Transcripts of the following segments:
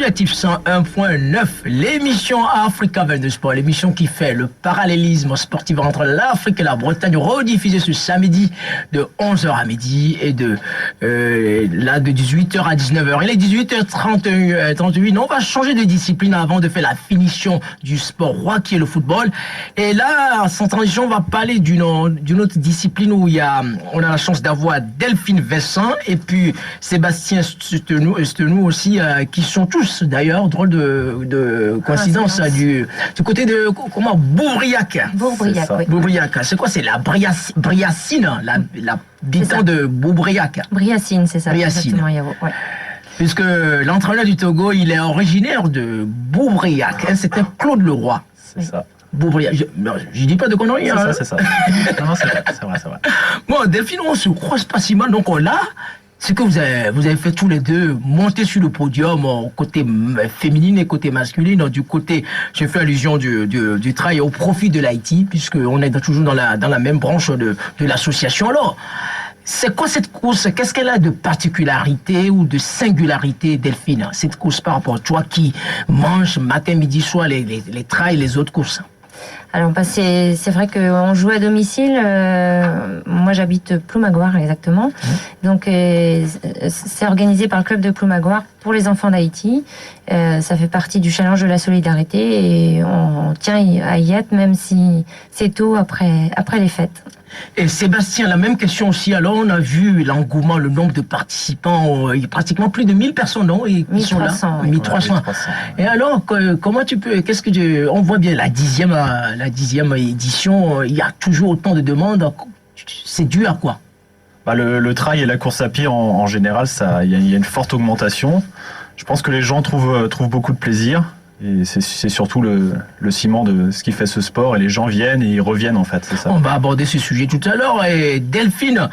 Collectif 101.9, l'émission Africa 22 Sport, l'émission qui fait le parallélisme sportif entre l'Afrique et la Bretagne, rediffusée ce samedi de 11h à midi et de 18h à 19h. Il est 18h38. On va changer de discipline avant de faire la finition du sport roi qui est le football. Et là, sans transition, on va parler d'une autre discipline où on a la chance d'avoir Delphine Vincent et puis Sébastien Stenou aussi, qui sont tous d'ailleurs, drôle de coïncidence, du côté de Bourbriac. Bourbriac, oui. Bourbriac, c'est quoi? C'est la Briacine, l'habitant de Bourbriac. Briacine, c'est ça. Briacine. Ouais. Puisque l'entraîneur du Togo, il est originaire de Bourbriac. C'était Claude Leroy. C'est ça. Bourbriac. Je dis pas de conneries. C'est ça. Non, c'est vrai. Bon, Delphine, on se croise pas si mal. Donc là, c'est que vous avez fait tous les deux monter sur le podium, côté féminine et côté masculine. Du côté, j'ai fait allusion du travail au profit de l'Haïti, puisqu'on est toujours dans la même branche de l'association. Alors, c'est quoi cette course? Qu'est-ce qu'elle a de particularité ou de singularité, Delphine, cette course par rapport à toi qui mange matin, midi, soir les trails et les autres courses? Alors, c'est vrai qu'on joue à domicile. Moi, j'habite Ploumagoire, exactement. Donc, c'est organisé par le club de Ploumagoire pour les enfants d'Haïti. Ça fait partie du challenge de la solidarité et on tient à y être, même si c'est tôt après les fêtes. Et Sébastien, la même question aussi. Alors, on a vu l'engouement, le nombre de participants. Il y a pratiquement plus de 1000 personnes, non? Qui 1300, sont là. oui. 1300. Et alors, comment tu peux... On voit bien la dixième édition, il y a toujours autant de demandes. C'est dû à quoi? Le trail et la course à pied, en général, il y a une forte augmentation. Je pense que les gens trouvent beaucoup de plaisir. Et c'est surtout le ciment de ce qui fait ce sport, et les gens viennent et ils reviennent, en fait, c'est ça. On va aborder ce sujet tout à l'heure. Et Delphine,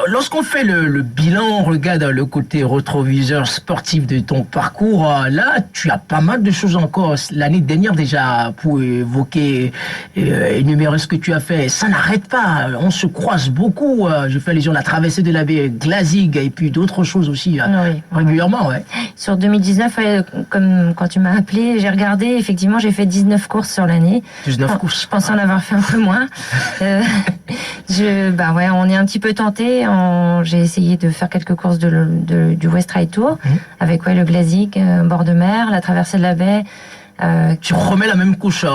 lorsqu'on fait le bilan, on regarde le côté rétroviseur sportif de ton parcours. Là, tu as pas mal de choses encore. L'année dernière déjà, pour évoquer, énumérer ce que tu as fait, ça n'arrête pas. On se croise beaucoup. Je fais allusion à la traversée de la baie Glazig et puis d'autres choses aussi, régulièrement. Ouais. Sur 2019, comme quand tu m'as appelé, j'ai regardé, effectivement, j'ai fait 19 courses sur l'année. 19 courses. Je pensais en avoir fait un peu moins. On est un petit peu tenté. J'ai essayé de faire quelques courses du West Ride Tour, avec le Glazig, bord de mer, la traversée de la baie. Tu remets la même couche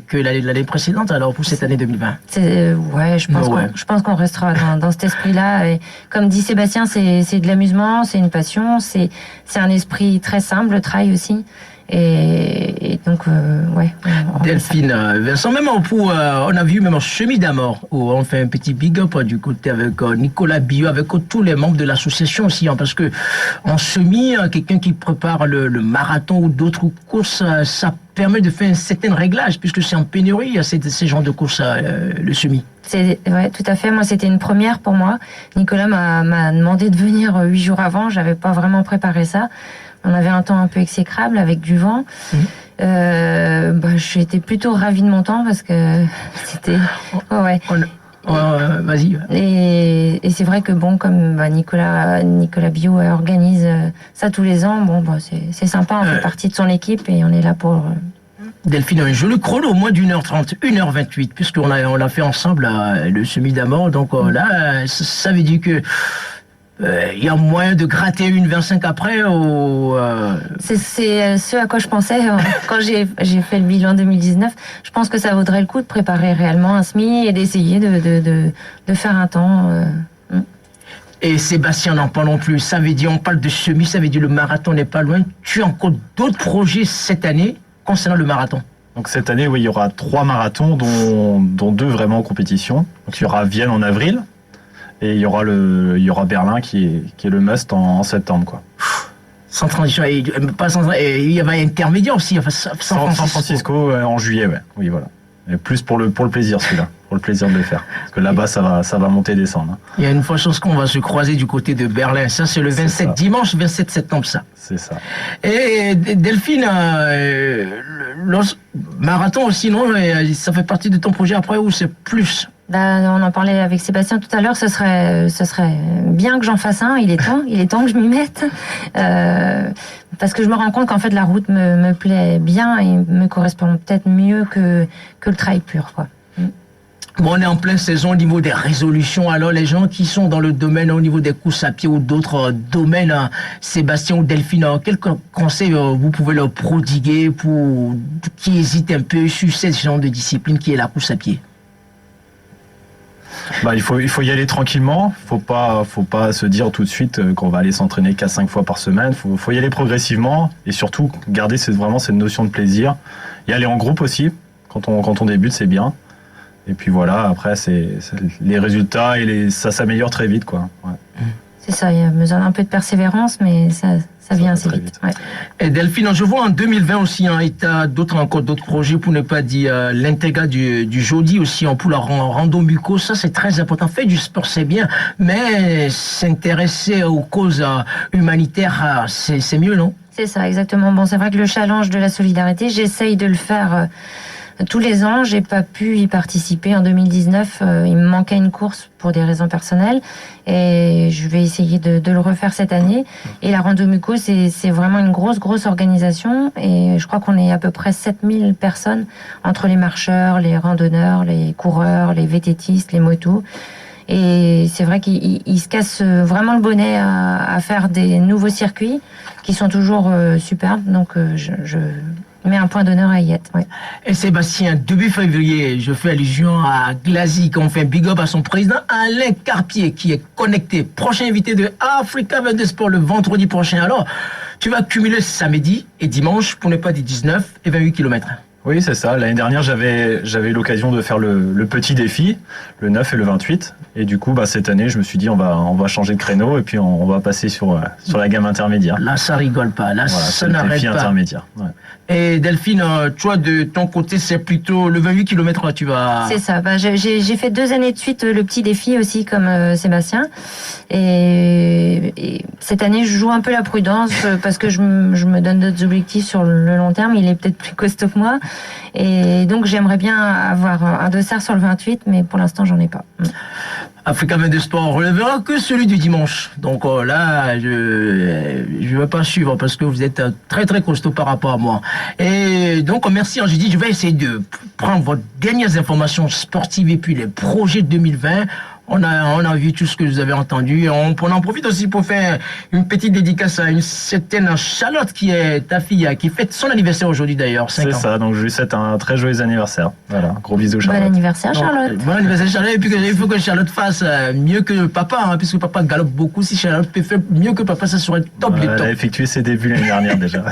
que l'année précédente, alors, pour cette année 2020? Je pense qu'on restera dans cet esprit-là. Et comme dit Sébastien, c'est de l'amusement, c'est une passion, c'est un esprit très simple, le trail aussi. Et donc, Delphine, Vincent, même on a vu même en chemin d'amour, où on fait un petit big up du côté avec Nicolas Billot, avec tous les membres de l'association aussi, parce que en semi, quelqu'un qui prépare le marathon ou d'autres courses, ça permet de faire un certain réglage, puisque c'est en pénurie, ces genres de courses, le semi. Ouais, tout à fait. Moi, c'était une première pour moi. Nicolas m'a demandé de venir 8 jours avant. J'avais pas vraiment préparé ça. On avait un temps un peu exécrable avec du vent. J'étais plutôt ravie de mon temps parce que c'était... Vas-y. Et c'est vrai que comme Nicolas Bio organise ça tous les ans, c'est sympa, on fait partie de son équipe et on est là pour... Delphine, un joli chrono, au moins d'1h30, 1h28, puisqu'on l'a fait ensemble le semi d'amour. Donc là, ça veut dire que il y a moyen de gratter une 25 après C'est ce à quoi je pensais quand j'ai fait le bilan 2019. Je pense que ça vaudrait le coup de préparer réellement un semi et d'essayer de faire un temps. Et Sébastien, n'en parlons plus. Ça veut dire, on parle de semi, ça veut dire le marathon n'est pas loin. Tu as encore d'autres projets cette année concernant le marathon? Donc cette année, oui, il y aura 3 marathons, dont 2 vraiment en compétition. Donc il y aura Vienne en avril. Et il y aura Berlin qui est le must en septembre, quoi. Sans transition, il y avait intermédiaire aussi, San Francisco en juillet, ouais. Oui, voilà. Et plus pour le plaisir, celui-là, pour le plaisir de le faire. Parce que là-bas, ça va monter et descendre. Il y a une fois chance qu'on va se croiser du côté de Berlin. Ça, c'est le 27, dimanche 27 septembre, ça. C'est ça. Et Delphine, marathon aussi, non? Ça fait partie de ton projet après ou c'est plus On en parlait avec Sébastien tout à l'heure, ce serait bien que j'en fasse un, il est temps que je m'y mette. Parce que je me rends compte qu'en fait la route me plaît bien et me correspond peut-être mieux que le trail pur, quoi. Bon, on est en pleine saison au niveau des résolutions. Alors, les gens qui sont dans le domaine, au niveau des courses à pied ou d'autres domaines, Sébastien ou Delphine, quels conseils vous pouvez leur prodiguer pour qui hésitent un peu sur ce genre de discipline qui est la course à pied? Il faut y aller tranquillement. Faut pas se dire tout de suite qu'on va aller s'entraîner 4-5 fois par semaine. Faut y aller progressivement et surtout garder vraiment cette notion de plaisir. Y aller en groupe aussi. Quand on débute, c'est bien. Et puis voilà, après, c'est les résultats ça s'améliore très vite, quoi. Ouais. C'est ça, il y a besoin d'un peu de persévérance, mais ça vient assez vite. Ouais. Et Delphine, je vois en 2020 aussi, et tu as encore d'autres projets, pour ne pas dire l'intégrat du jeudi aussi, pour la rando muco. Ça, c'est très important. Faire du sport, c'est bien, mais s'intéresser aux causes humanitaires, c'est mieux, non? C'est ça, exactement. Bon, c'est vrai que le challenge de la solidarité, j'essaye de le faire tous les ans. J'ai pas pu y participer en 2019. Il me manquait une course pour des raisons personnelles et je vais essayer de le refaire cette année. Et la Rando Muco, c'est vraiment une grosse organisation et je crois qu'on est à peu près 7000 personnes entre les marcheurs, les randonneurs, les coureurs, les VTTistes, les motos. Et c'est vrai qu'ils se cassent vraiment le bonnet à faire des nouveaux circuits qui sont toujours superbes. Donc je mets un point d'honneur à y être. Ouais. Et Sébastien, début février, je fais allusion à Glazy, qu'on fait un big up à son président Alain Carpier, qui est connecté, prochain invité de Africa 22 Sport le vendredi prochain. Alors, tu vas cumuler samedi et dimanche, pour ne pas dire 19 et 28 km. Oui, c'est ça. L'année dernière, j'avais eu l'occasion de faire le petit défi, le 9 et le 28. Et du coup, cette année, je me suis dit, on va changer de créneau et puis on va passer sur la gamme intermédiaire. Là, ça rigole pas. Là, voilà, ça n'arrête pas. Intermédiaire. Ouais. Et Delphine, toi, de ton côté, c'est plutôt le 28 km, tu vas... C'est ça. J'ai fait 2 années de suite le petit défi aussi, comme Sébastien. Et cette année, je joue un peu la prudence parce que je me donne d'autres objectifs sur le long terme. Il est peut-être plus costaud que moi. Et donc, j'aimerais bien avoir un dossard sur le 28, mais pour l'instant, j'en ai pas. Africa 22 Sport relèvera que celui du dimanche. Donc là, je ne vais pas suivre parce que vous êtes très très costaud par rapport à moi. Et donc merci. J'ai dit, je vais essayer de prendre vos dernières informations sportives et puis les projets 2020. On a vu tout ce que vous avez entendu. On en profite aussi pour faire une petite dédicace à une certaine Charlotte qui est ta fille, qui fête son anniversaire aujourd'hui d'ailleurs. C'est ça, donc je lui souhaite un très joyeux anniversaire. Voilà, gros bisous Charlotte. Bon anniversaire Charlotte. Bon anniversaire Charlotte. Et puis il faut que Charlotte fasse mieux que papa, puisque papa galope beaucoup. Si Charlotte peut faire mieux que papa, ça serait top des top. Elle a effectué ses débuts l'année dernière déjà.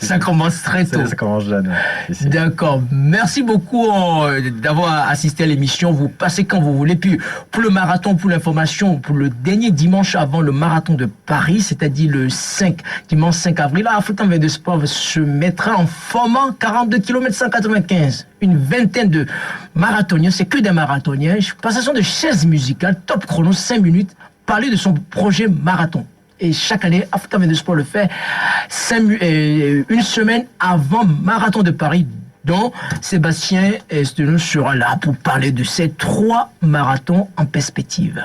Ça commence très tôt. Ça commence jeune. Ouais. D'accord. Merci beaucoup d'avoir assisté à l'émission. Vous passez quand vous voulez. Puis pour le marathon, pour l'information, pour le dernier dimanche avant le marathon de Paris, c'est-à-dire le dimanche 5 avril, Africa 22 Sport se mettra en formant 42 km 195. Une vingtaine de marathoniens, c'est que des marathoniens. Passation de chaises musicales, top chrono, 5 minutes, parler de son projet marathon. Et chaque année, Africa 22 Sport le fait une semaine avant marathon de Paris, dont Sébastien Estenou sera là pour parler de ces 3 marathons en perspective.